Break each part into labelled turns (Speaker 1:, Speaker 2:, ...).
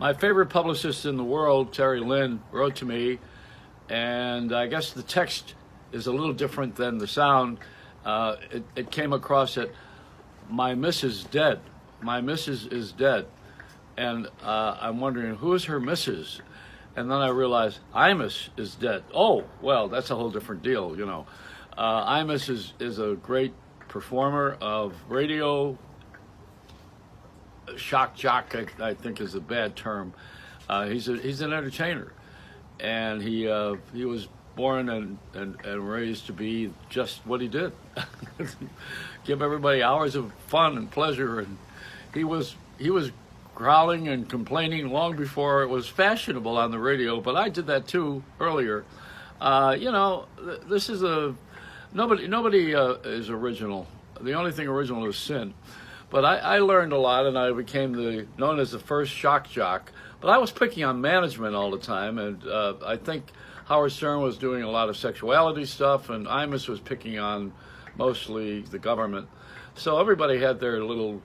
Speaker 1: My favorite publicist in the world, Terri Lynn, wrote to me, and I guess the text is a little different than the sound. It came across that my missus dead. My missus is dead. And I'm wondering, who is her missus? And then I realized Imus is dead. Oh, well, that's a whole different deal, you know. Imus is a great performer of radio. Shock jock, I think, is a bad term. He's an entertainer, and he was born and raised to be just what he did. Give everybody hours of fun and pleasure, and he was growling and complaining long before it was fashionable on the radio. But I did that too earlier. This is nobody is original. The only thing original is sin. But I learned a lot, and I became known as the first shock jock. But I was picking on management all the time, and I think Howard Stern was doing a lot of sexuality stuff, and Imus was picking on mostly the government. So everybody had their little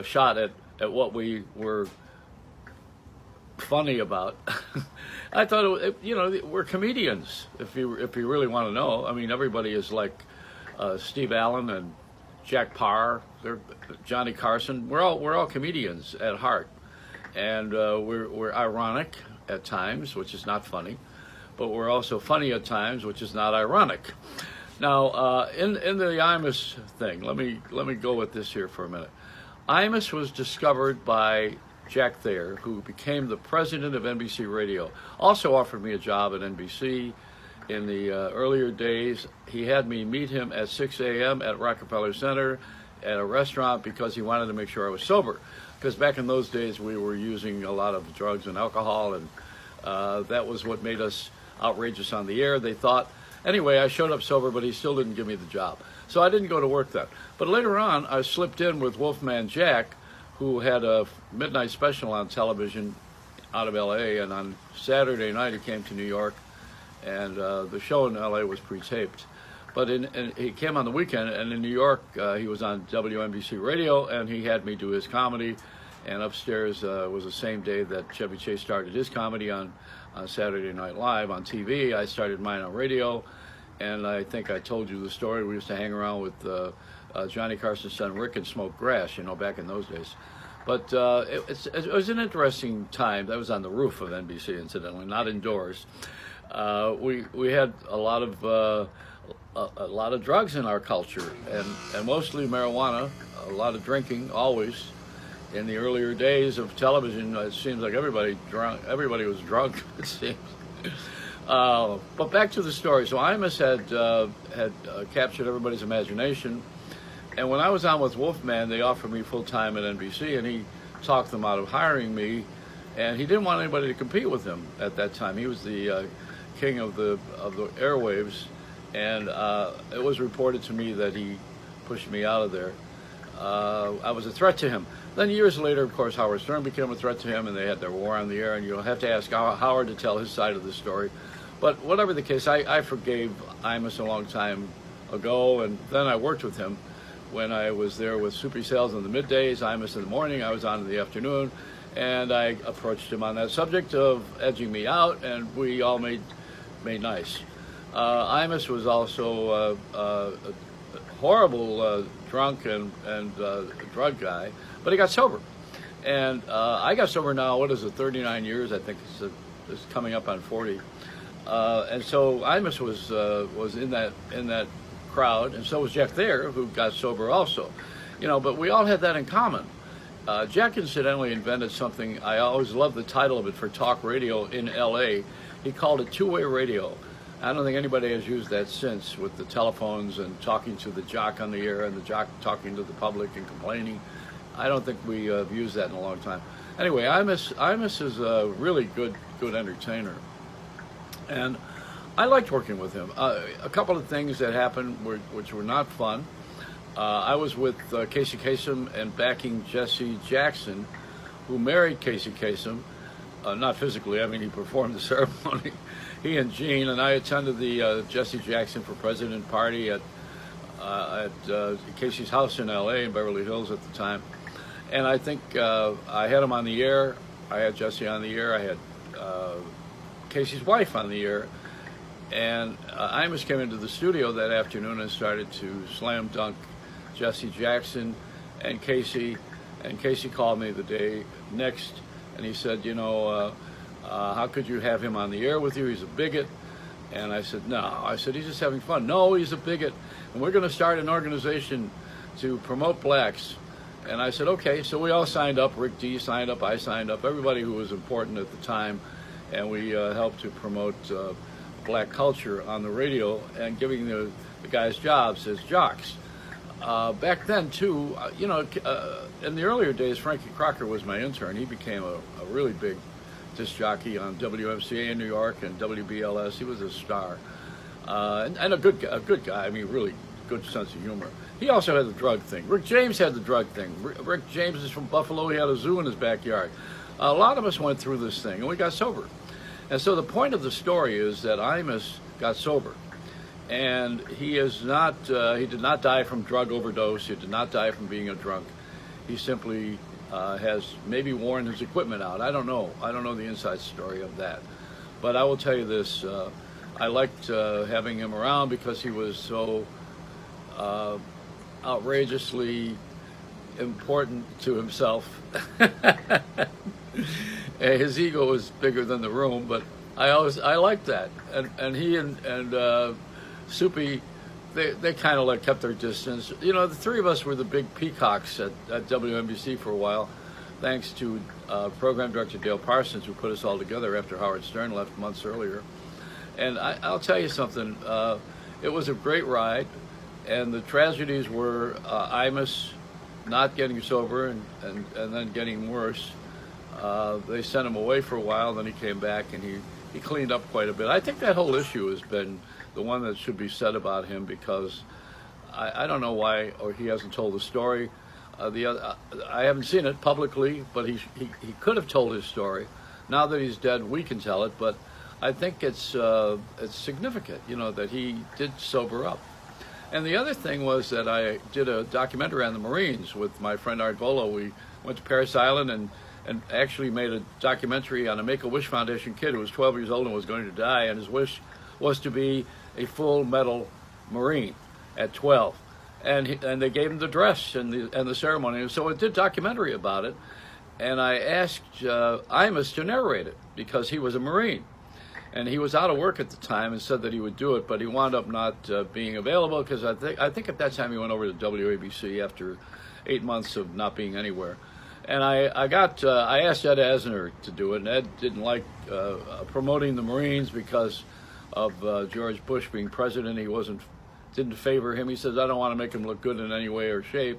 Speaker 1: shot at what we were funny about. I thought, we're comedians, if you really want to know. I mean, everybody is like Steve Allen and Jack Parr, Johnny Carson. We're all comedians at heart, and we're ironic at times, which is not funny, but we're also funny at times, which is not ironic. Now, in the Imus thing, let me go with this here for a minute. Imus was discovered by Jack Thayer, who became the president of NBC Radio. Also offered me a job at NBC. In the earlier days, he had me meet him at 6 a.m. at Rockefeller Center at a restaurant because he wanted to make sure I was sober. Because back in those days, we were using a lot of drugs and alcohol, and that was what made us outrageous on the air, they thought. Anyway, I showed up sober, but he still didn't give me the job. So I didn't go to work then. But later on, I slipped in with Wolfman Jack, who had a midnight special on television out of L.A., and on Saturday night, he came to New York. And the show in L.A. was pre-taped. But he came on the weekend, and in New York, he was on WNBC Radio, and he had me do his comedy. And upstairs was the same day that Chevy Chase started his comedy on Saturday Night Live on TV. I started mine on radio, and I think I told you the story. We used to hang around with Johnny Carson's son Rick and smoke grass, back in those days. But it was an interesting time. That was on the roof of NBC, incidentally, not indoors. We had a lot of drugs in our culture, and mostly marijuana. A lot of drinking, always. In the earlier days of television, it seems like everybody was drunk. It seems. But back to the story. So Imus had captured everybody's imagination, and when I was on with Wolfman, they offered me full time at NBC, and he talked them out of hiring me, and he didn't want anybody to compete with him at that time. He was the king of the airwaves, and it was reported to me that he pushed me out of there. I was a threat to him. Then years later, of course, Howard Stern became a threat to him, and they had their war on the air, and you'll have to ask Howard to tell his side of the story. But whatever the case, I forgave Imus a long time ago, and then I worked with him when I was there with Soupy Sales in the middays, Imus in the morning, I was on in the afternoon, and I approached him on that subject of edging me out, and we all made nice. Imus was also a horrible drunk and drug guy, but he got sober. And I got sober now, 39 years, I think it's coming up on 40. And so Imus was in that crowd, and so was Jack Thayer, who got sober also. But we all had that in common. Jack incidentally invented something, I always loved the title of it for talk radio in L.A. He called it two-way radio. I don't think anybody has used that since, with the telephones and talking to the jock on the air and the jock talking to the public and complaining. I don't think we have used that in a long time. Anyway, Imus is a really good entertainer, and I liked working with him. A couple of things that happened which were not fun. I was with Casey Kasem and backing Jesse Jackson, who married Casey Kasem. Not physically, I mean he performed the ceremony. He and Gene, and I attended the Jesse Jackson for President party at Casey's house in L.A. in Beverly Hills at the time. And I think I had him on the air I had Jesse on the air. I had Casey's wife on the air. And Imus came into the studio that afternoon and started to slam dunk Jesse Jackson and Casey. And Casey called me the day next, and he said, how could you have him on the air with you? He's a bigot. And I said, no. I said, he's just having fun. No, he's a bigot. And we're going to start an organization to promote blacks. And I said, okay. So we all signed up. Rick D signed up. I signed up. Everybody who was important at the time. And we helped to promote black culture on the radio and giving the guys jobs as jocks. Back then, too, in the earlier days, Frankie Crocker was my intern. He became a really big disc jockey on WMCA in New York and WBLS. He was a star and a good guy. I mean, really good sense of humor. He also had the drug thing. Rick James had the drug thing. Rick James is from Buffalo. He had a zoo in his backyard. A lot of us went through this thing, and we got sober. And so the point of the story is that Imus got sober. And he is not. He did not die from drug overdose. He did not die from being a drunk. He simply has maybe worn his equipment out. I don't know. I don't know the inside story of that. But I will tell you this: I liked having him around because he was so outrageously important to himself. His ego was bigger than the room, but I liked that. And he and Soupy, they kind of kept their distance. The three of us were the big peacocks at WNBC for a while, thanks to program director Dale Parsons, who put us all together after Howard Stern left months earlier. And I'll tell you something, it was a great ride, and the tragedies were Imus not getting sober and then getting worse. They sent him away for a while, then he came back and he cleaned up quite a bit. I think that whole issue has been the one that should be said about him, because I don't know why, or he hasn't told the story. I haven't seen it publicly, but he could have told his story. Now that he's dead, we can tell it, but I think it's significant, that he did sober up. And the other thing was that I did a documentary on the Marines with my friend Art Volo. We went to Parris Island and actually made a documentary on a Make-A-Wish Foundation kid who was 12 years old and was going to die, and his wish was to be a full medal Marine at 12. And they gave him the dress and the ceremony. And so I did a documentary about it, and I asked Imus to narrate it because he was a Marine. And he was out of work at the time and said that he would do it, but he wound up not being available because I think at that time he went over to WABC after 8 months of not being anywhere. And I asked Ed Asner to do it, and Ed didn't like promoting the Marines because of George Bush being president. He didn't favor him. He says, I don't want to make him look good in any way or shape.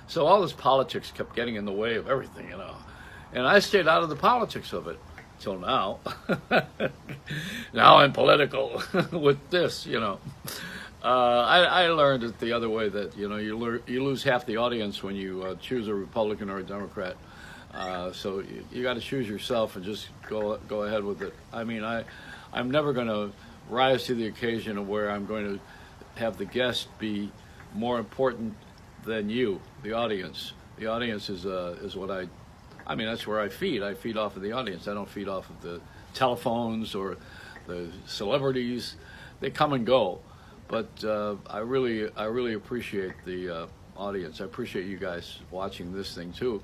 Speaker 1: So all this politics kept getting in the way of everything, And I stayed out of the politics of it till now. Now I'm political with this, I learned it the other way, that you lose half the audience when you choose a Republican or a Democrat. So you got to choose yourself and just go ahead with it. I mean, I'm never going to rise to the occasion of where I'm going to have the guest be more important than you, the audience. The audience is what I mean, that's where I feed. I feed off of the audience. I don't feed off of the telephones or the celebrities. They come and go. But I really appreciate the audience. I appreciate you guys watching this thing too.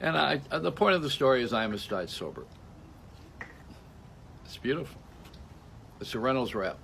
Speaker 1: And the point of the story is Imus died sober. It's beautiful. It's a Reynolds Rap.